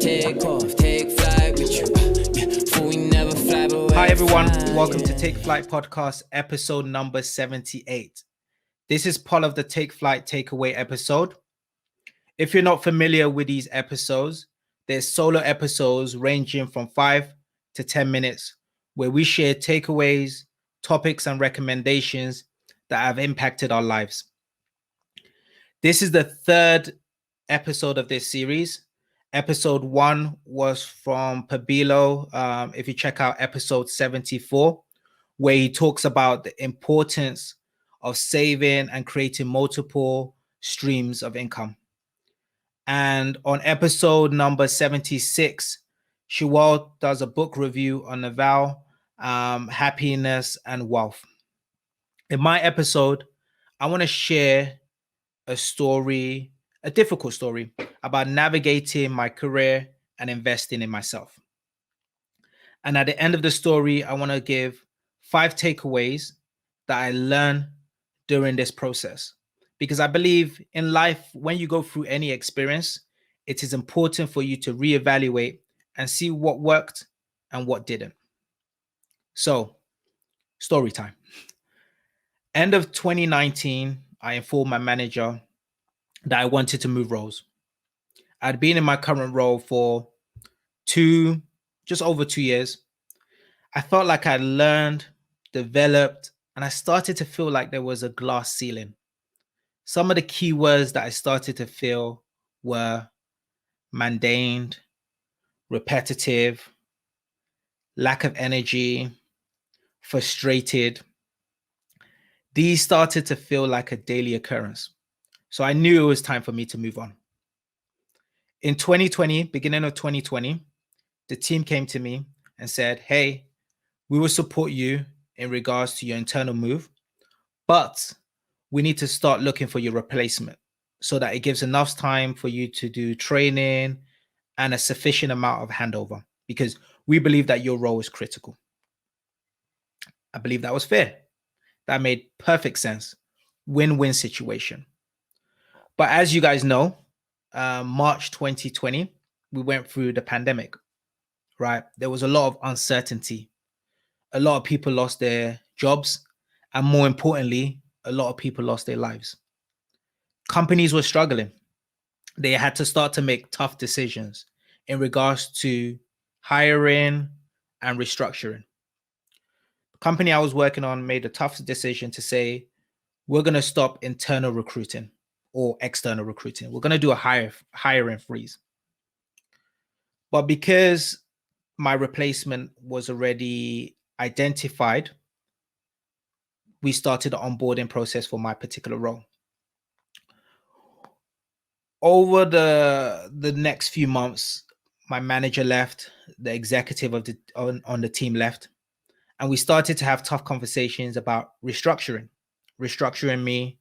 take off, take flight with you. For we never fly, but Hi everyone, welcome to Take Flight Podcast, episode number 78. This is part of the Take Flight Takeaway episode. If you're not familiar with these episodes, there's solo episodes ranging from 5 to 10 minutes where we share takeaways, topics, and recommendations that have impacted our lives. This is the third episode of this series. Episode 1 was from Pabilo. If you check out episode 74, where he talks about the importance of saving and creating multiple streams of income. And on episode number 76, Shuwal does a book review on Naval, happiness and wealth. In my episode, I want to share a story, a difficult story about navigating my career and investing in myself. And at the end of the story, I want to give 5 takeaways that I learned during this process. Because I believe in life, when you go through any experience, it is important for you to reevaluate and see what worked and what didn't. So, story time. End of 2019, I informed my manager that I wanted to move roles. I'd been in my current role for just over 2 years. I felt like I learned, developed, and I started to feel like there was a glass ceiling. Some of the key words that I started to feel were mundane, repetitive, lack of energy, frustrated. These started to feel like a daily occurrence. So I knew it was time for me to move on. In 2020, beginning of 2020, the team came to me and said, hey, we will support you in regards to your internal move, but we need to start looking for your replacement so that it gives enough time for you to do training and a sufficient amount of handover, because we believe that your role is critical. I believe that was fair. That made perfect sense. Win-win situation. But as you guys know, March 2020, we went through the pandemic, right? There was a lot of uncertainty. A lot of people lost their jobs. And more importantly, a lot of people lost their lives. Companies were struggling. They had to start to make tough decisions in regards to hiring and restructuring. The company I was working on made a tough decision to say, we're going to stop internal recruiting or external recruiting. We're going to do a hiring freeze. But because my replacement was already identified, we started the onboarding process for my particular role. Over the next few months, my manager left, the executive of on the team left, and we started to have tough conversations about restructuring me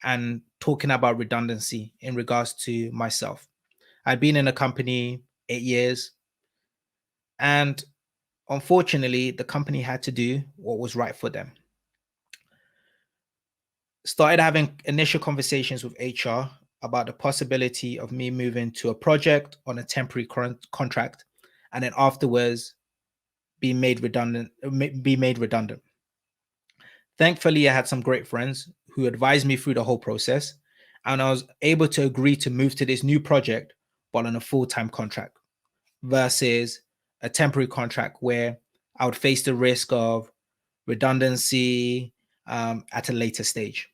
and talking about redundancy in regards to myself. I'd been in a company 8 years, and unfortunately, the company had to do what was right for them. Started having initial conversations with HR about the possibility of me moving to a project on a temporary contract, and then afterwards be made redundant. Thankfully, I had some great friends who advised me through the whole process, and I was able to agree to move to this new project, but on a full-time contract versus a temporary contract where I would face the risk of redundancy at a later stage.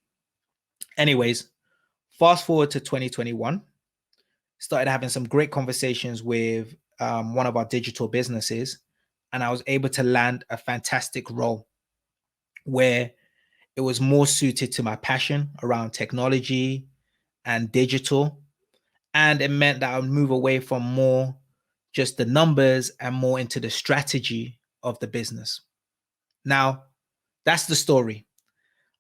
Anyways, fast forward to 2021, started having some great conversations with one of our digital businesses, and I was able to land a fantastic role where it was more suited to my passion around technology and digital. And it meant that I would move away from more just the numbers and more into the strategy of the business. Now, that's the story.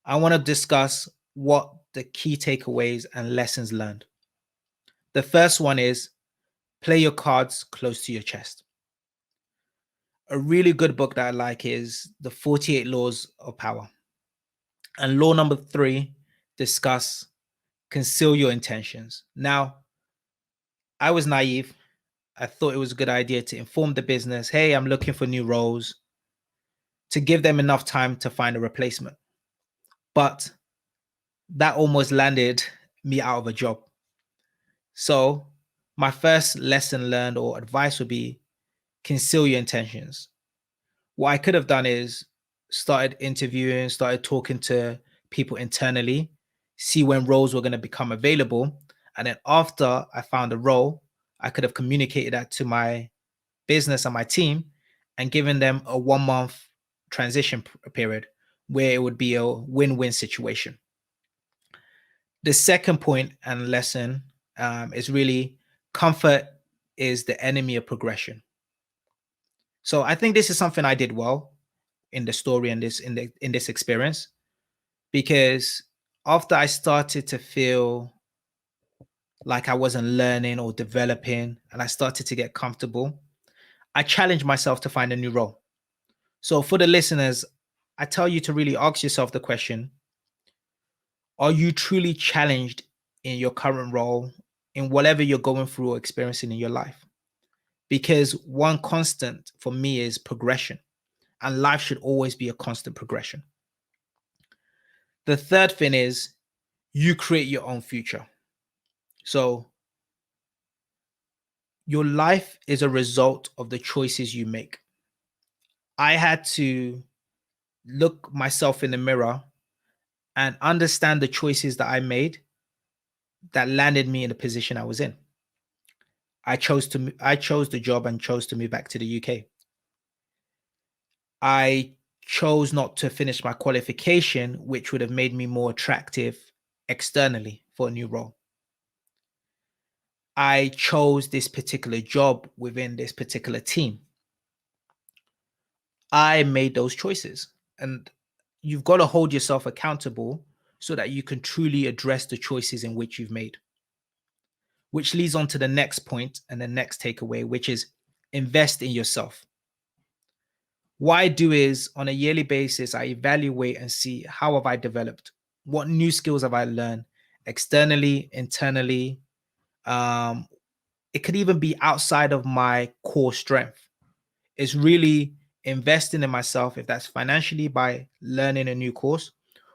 I want to discuss what the key takeaways and lessons learned. The first one is play your cards close to your chest. A really good book that I like is The 48 Laws of Power. And law number 3, conceal your intentions. Now, I was naive. I thought it was a good idea to inform the business, hey, I'm looking for new roles, to give them enough time to find a replacement. But that almost landed me out of a job. So my first lesson learned or advice would be conceal your intentions. What I could have done is started interviewing, started talking to people internally, see when roles were going to become available. And then after I found a role, I could have communicated that to my business and my team and given them a 1 month transition period where it would be a win-win situation. The second point and lesson is really comfort is the enemy of progression. So I think this is something I did well in the story and in this experience, because after I started to feel like I wasn't learning or developing and I started to get comfortable, I challenged myself to find a new role. So for the listeners, I tell you to really ask yourself the question, are you truly challenged in your current role, in whatever you're going through or experiencing in your life? Because one constant for me is progression, and life should always be a constant progression. The third thing is you create your own future. So your life is a result of the choices you make. I had to look myself in the mirror and understand the choices that I made that landed me in the position I was in. I chose the job and chose to move back to the UK. I chose not to finish my qualification, which would have made me more attractive externally for a new role. I chose this particular job within this particular team. I made those choices, and you've got to hold yourself accountable so that you can truly address the choices in which you've made. Which leads on to the next point and the next takeaway, which is invest in yourself. What I do is on a yearly basis, I evaluate and see how have I developed? What new skills have I learned externally, internally? It could even be outside of my core strength. It's really investing in myself, if that's financially by learning a new course,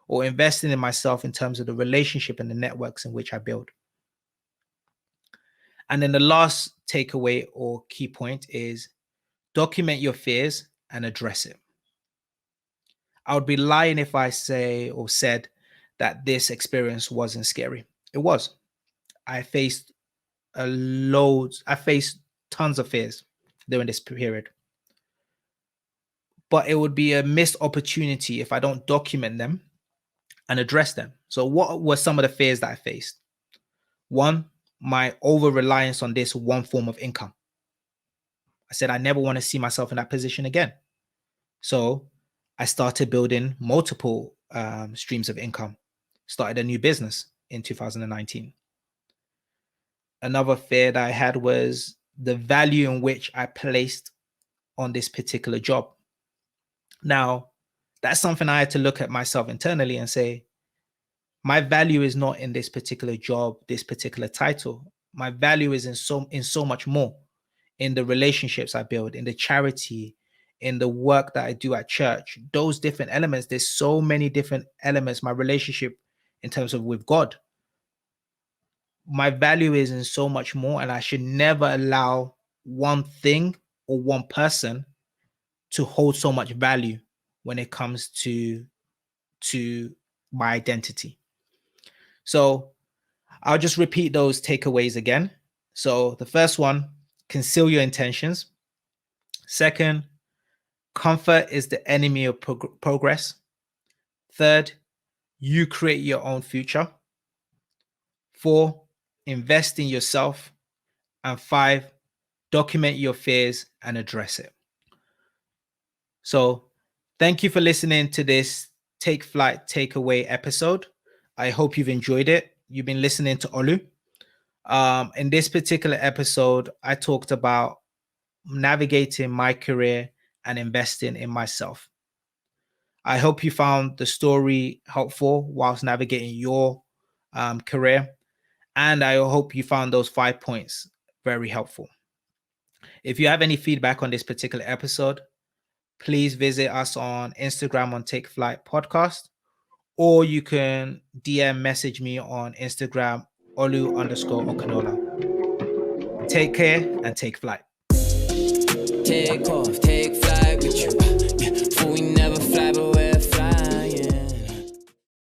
or investing in myself in terms of the relationship and the networks in which I build. And then the last takeaway or key point is document your fears and address it. I would be lying if I say or said that this experience wasn't scary. It was. I faced I faced tons of fears during this period. But it would be a missed opportunity if I don't document them and address them. So what were some of the fears that I faced? One, my over reliance on this one form of income. I said I never want to see myself in that position again. So I started building multiple streams of income, started a new business in 2019. Another fear that I had was the value in which I placed on this particular job. Now, that's something I had to look at myself internally and say, my value is not in this particular job, this particular title. My value is in so much more, in the relationships I build, in the charity, in the work that I do at church. Those different elements, there's so many different elements. My relationship in terms of with God, my value is in so much more, and I should never allow one thing or one person to hold so much value when it comes to my identity. So I'll just repeat those takeaways again. So the first one, conceal your intentions. Second, comfort is the enemy of progress. Third, you create your own future. 4, invest in yourself. And 5, document your fears and address it. So thank you for listening to this Take Flight Takeaway episode. I hope you've enjoyed it. You've been listening to OLU. In this particular episode, I talked about navigating my career and investing in myself. I hope you found the story helpful whilst navigating your career. And I hope you found those 5 points very helpful. If you have any feedback on this particular episode, please visit us on Instagram on Take Flight Podcast, or you can DM message me on Instagram, OLU_Okanola. Take care and take flight. Take off, take flight with you. Yeah, for we never fly, but we're